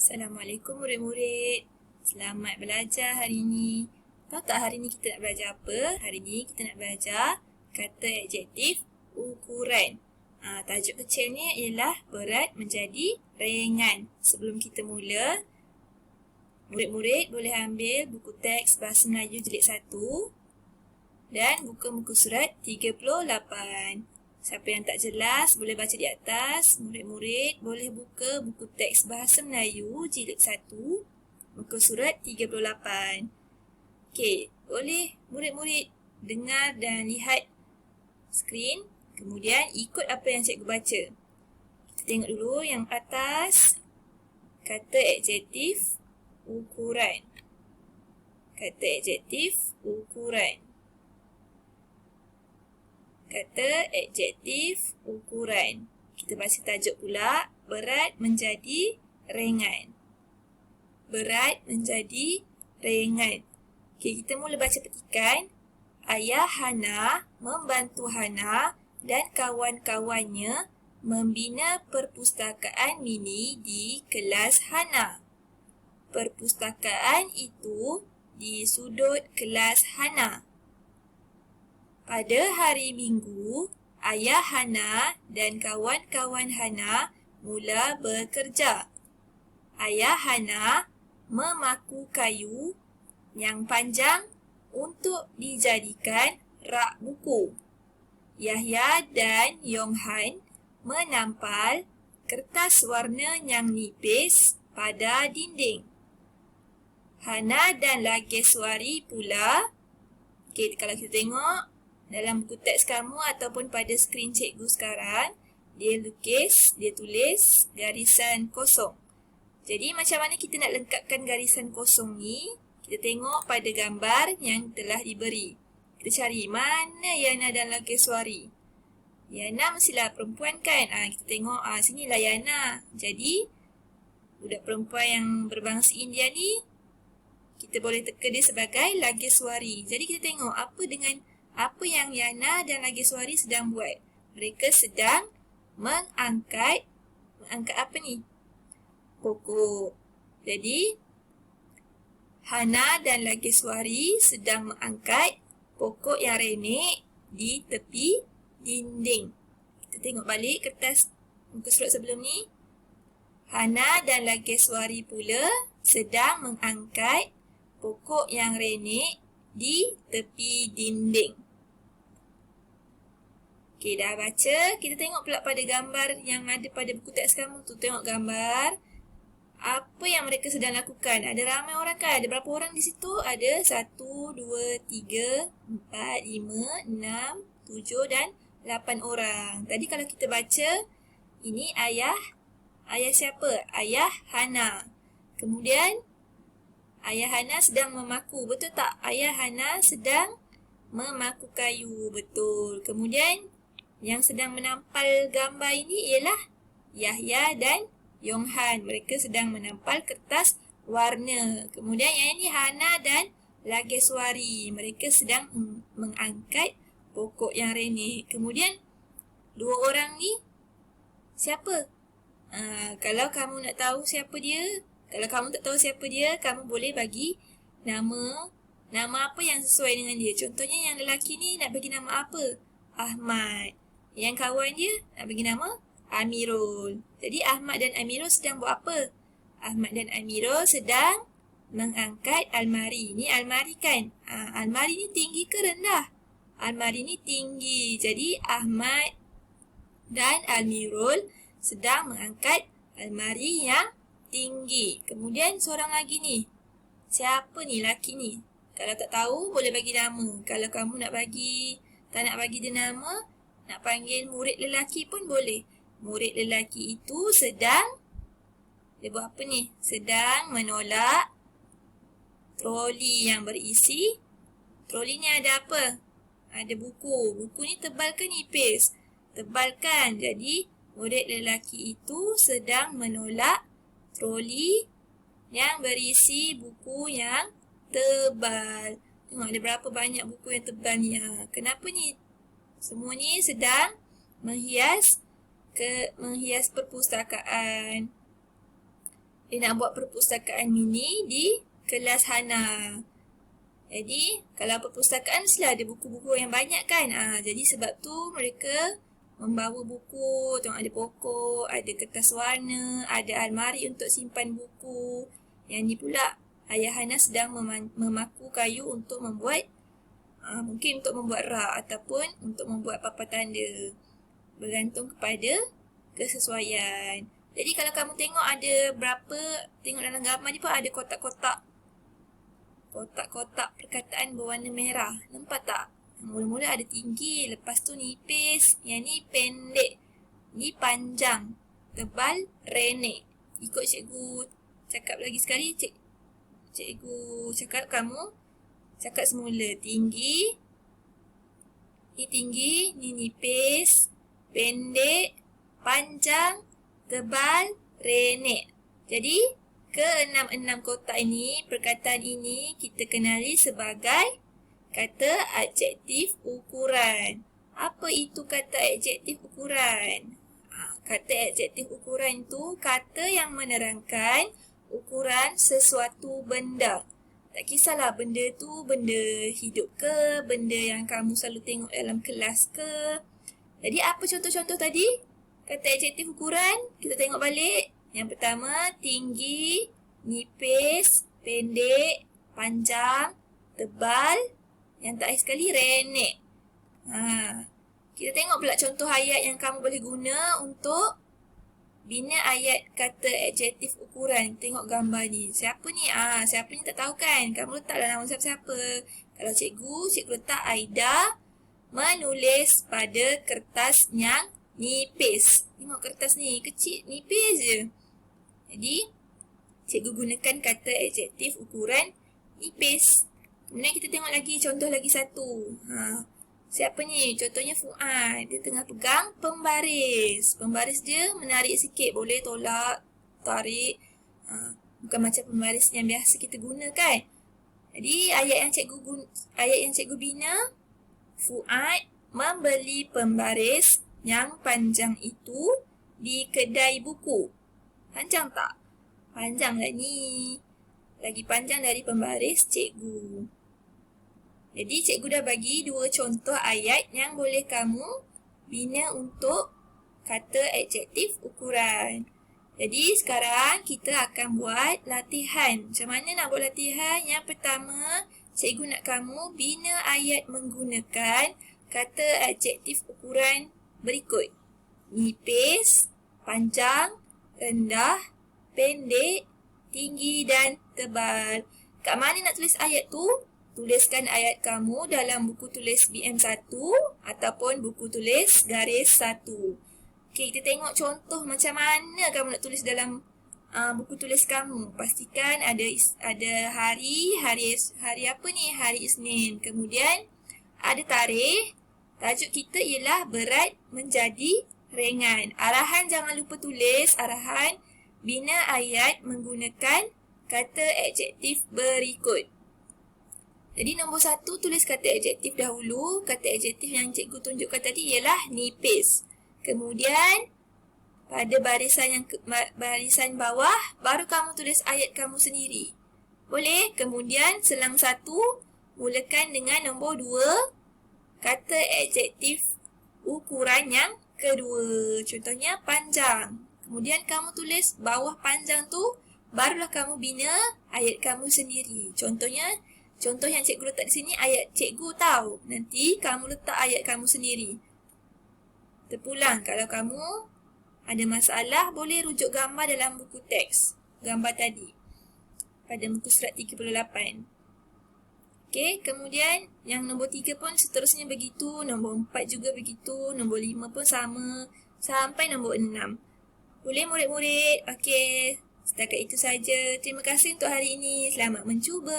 Assalamualaikum murid-murid. Selamat belajar hari ini. Tahu tak hari ini kita nak belajar apa? Hari ini kita nak belajar kata adjektif ukuran. Tajuk kecilnya ialah berat menjadi ringan. Sebelum kita mula, murid-murid boleh ambil buku teks Bahasa Melayu jilid 1 dan buku muka surat 38. Siapa yang tak jelas boleh baca di atas. Murid-murid boleh buka buku teks Bahasa Melayu jilid 1 muka surat 38. Okey, boleh murid-murid dengar dan lihat skrin. Kemudian ikut apa yang cikgu baca. Kita tengok dulu yang atas. Kata adjektif ukuran. Kata adjektif ukuran. Kata adjektif ukuran. Kita baca tajuk pula. Berat menjadi ringan. Berat menjadi ringan. Okey, kita mula baca petikan. Ayah Hana membantu Hana dan kawan-kawannya membina perpustakaan mini di kelas Hana. Perpustakaan itu di sudut kelas Hana. Pada hari Minggu, ayah Hana dan kawan-kawan Hana mula bekerja. Ayah Hana memaku kayu yang panjang untuk dijadikan rak buku. Yahya dan Yonghan menampal kertas warna yang nipis pada dinding. Hana dan Lageswari pula, kalau kita tengok dalam buku teks kamu ataupun pada skrin cikgu sekarang, dia tulis garisan kosong. Jadi macam mana kita nak lengkapkan garisan kosong ni? Kita tengok pada gambar yang telah diberi. Kita cari mana Yana dan Lageswari. Yana mestilah perempuan kan? Kita tengok sinilah Yana. Jadi budak perempuan yang berbangsa India ni, kita boleh teka dia sebagai Lageswari. Jadi kita tengok apa yang Yana dan Lageswari sedang buat. Mereka sedang mengangkat apa ni? Pokok. Jadi Hana dan Lageswari sedang mengangkat pokok yang renek di tepi dinding. Kita tengok balik kertas muka surat sebelum ni. Hana dan Lageswari pula sedang mengangkat pokok yang renek di tepi dinding. Okey, dah baca. Kita tengok pula pada gambar yang ada pada buku teks kamu tu. Tengok gambar. Apa yang mereka sedang lakukan. Ada ramai orang kan? Ada berapa orang di situ? Ada 1, 2, 3, 4, 5, 6, 7 dan 8 orang. Tadi kalau kita baca, ini ayah siapa? Ayah Hana. Kemudian ayah Hana sedang memaku. Betul tak? Ayah Hana sedang memaku kayu. Betul. Kemudian yang sedang menampal gambar ini ialah Yahya dan Yonghan. Mereka sedang menampal kertas warna. Kemudian yang ini Hana dan Lageswari. Mereka sedang mengangkat pokok yang renek. Kemudian dua orang ni siapa? Kalau kamu nak tahu siapa dia, kalau kamu tak tahu siapa dia, kamu boleh bagi nama apa yang sesuai dengan dia. Contohnya yang lelaki ni nak bagi nama apa? Ahmad. Yang kawan dia nak bagi nama Amirul. Jadi Ahmad dan Amirul sedang buat apa? Ahmad dan Amirul sedang mengangkat almari. Ni almari kan? Almari ni tinggi ke rendah? Almari ni tinggi. Jadi Ahmad dan Amirul sedang mengangkat almari yang tinggi. Kemudian seorang lagi ni. Siapa ni laki ni? Kalau tak tahu boleh bagi nama. Kalau kamu tak nak bagi dia nama, nak panggil murid lelaki pun boleh. Murid lelaki itu dia buat apa ni? Sedang menolak troli yang berisi. Troli ni ada apa? Ada buku. Buku ni tebal ke nipis? Tebal kan? Jadi murid lelaki itu sedang menolak troli yang berisi buku yang tebal. Tengok ada berapa banyak buku yang tebal ni. Kenapa ni? Semua ni sedang menghias perpustakaan. dia nak buat perpustakaan mini di kelas Hana. Jadi, kalau perpustakaan mestilah ada buku-buku yang banyak kan. Jadi sebab tu mereka membawa buku, tengok ada pokok, ada kertas warna, ada almari untuk simpan buku. Yang ni pula ayah Hana sedang memaku kayu untuk membuat mungkin untuk membuat rak ataupun untuk membuat papan tanda. Bergantung kepada kesesuaian. Jadi kalau kamu tengok ada berapa, tengok dalam gambar ni pun ada kotak-kotak perkataan berwarna merah. Nampak tak? Mula-mula ada tinggi, lepas tu nipis, yang ni pendek, ni panjang, tebal, renek. Ikut cikgu cakap lagi sekali, cikgu cakap kamu cakap semula. Tinggi, ni nipis, pendek, panjang, tebal, renek. Jadi, ke-6 kotak ini, perkataan ini kita kenali sebagai kata adjektif ukuran. Apa itu kata adjektif ukuran? Kata adjektif ukuran itu kata yang menerangkan ukuran sesuatu benda. Tak kisahlah benda tu benda hidup ke, benda yang kamu selalu tengok dalam kelas ke. Jadi apa contoh-contoh tadi? Kata adjektif ukuran, kita tengok balik. Yang pertama, tinggi, nipis, pendek, panjang, tebal. Yang terakhir sekali, renek. Kita tengok pula contoh ayat yang kamu boleh guna untuk bina ayat kata adjektif ukuran. Tengok gambar ni. Siapa ni? Siapa ni tak tahu kan? Kamu letaklah nama siapa-siapa. Kalau cikgu letak Aida menulis pada kertas yang nipis. Tengok kertas ni, kecil, nipis je. Jadi, cikgu gunakan kata adjektif ukuran nipis. Kemudian kita tengok lagi, contoh lagi satu. Siapa ni? Contohnya Fuad. Dia tengah pegang pembaris. Pembaris dia menarik sikit. Boleh tolak, tarik. Bukan macam pembaris yang biasa kita guna kan. Jadi, ayat yang cikgu bina, Fuad membeli pembaris yang panjang itu di kedai buku. Panjang tak? Panjang lah ni. Lagi panjang dari pembaris cikgu. Jadi cikgu dah bagi 2 contoh ayat yang boleh kamu bina untuk kata adjektif ukuran. Jadi sekarang kita akan buat latihan. Macam mana nak buat latihan? Yang pertama, cikgu nak kamu bina ayat menggunakan kata adjektif ukuran berikut. Nipis, panjang, rendah, pendek, tinggi dan tebal. Kat mana nak tulis ayat tu? Tuliskan ayat kamu dalam buku tulis BM1 ataupun buku tulis garis 1. Okey, kita tengok contoh macam mana kamu nak tulis dalam buku tulis kamu. Pastikan ada hari apa ni? Hari Isnin. Kemudian ada tarikh. Tajuk kita ialah berat menjadi ringan. Arahan jangan lupa tulis. Arahan bina ayat menggunakan kata adjektif berikut. Jadi nombor 1 tulis kata adjektif dahulu. Kata adjektif yang cikgu tunjukkan tadi ialah nipis. Kemudian pada barisan bawah baru kamu tulis ayat kamu sendiri. Boleh? Kemudian selang 1 mulakan dengan nombor 2 kata adjektif ukuran yang kedua. Contohnya panjang. Kemudian kamu tulis bawah panjang tu, barulah kamu bina ayat kamu sendiri. Contoh yang cikgu letak di sini ayat cikgu tahu. Nanti kamu letak ayat kamu sendiri. Terpulang kalau kamu ada masalah, boleh rujuk gambar dalam buku teks. Gambar tadi. Pada muka surat 38. Okey, kemudian yang nombor 3 pun seterusnya begitu. Nombor 4 juga begitu. Nombor 5 pun sama. Sampai nombor 6. Boleh murid-murid? Okey, setakat itu saja. Terima kasih untuk hari ini. Selamat mencuba.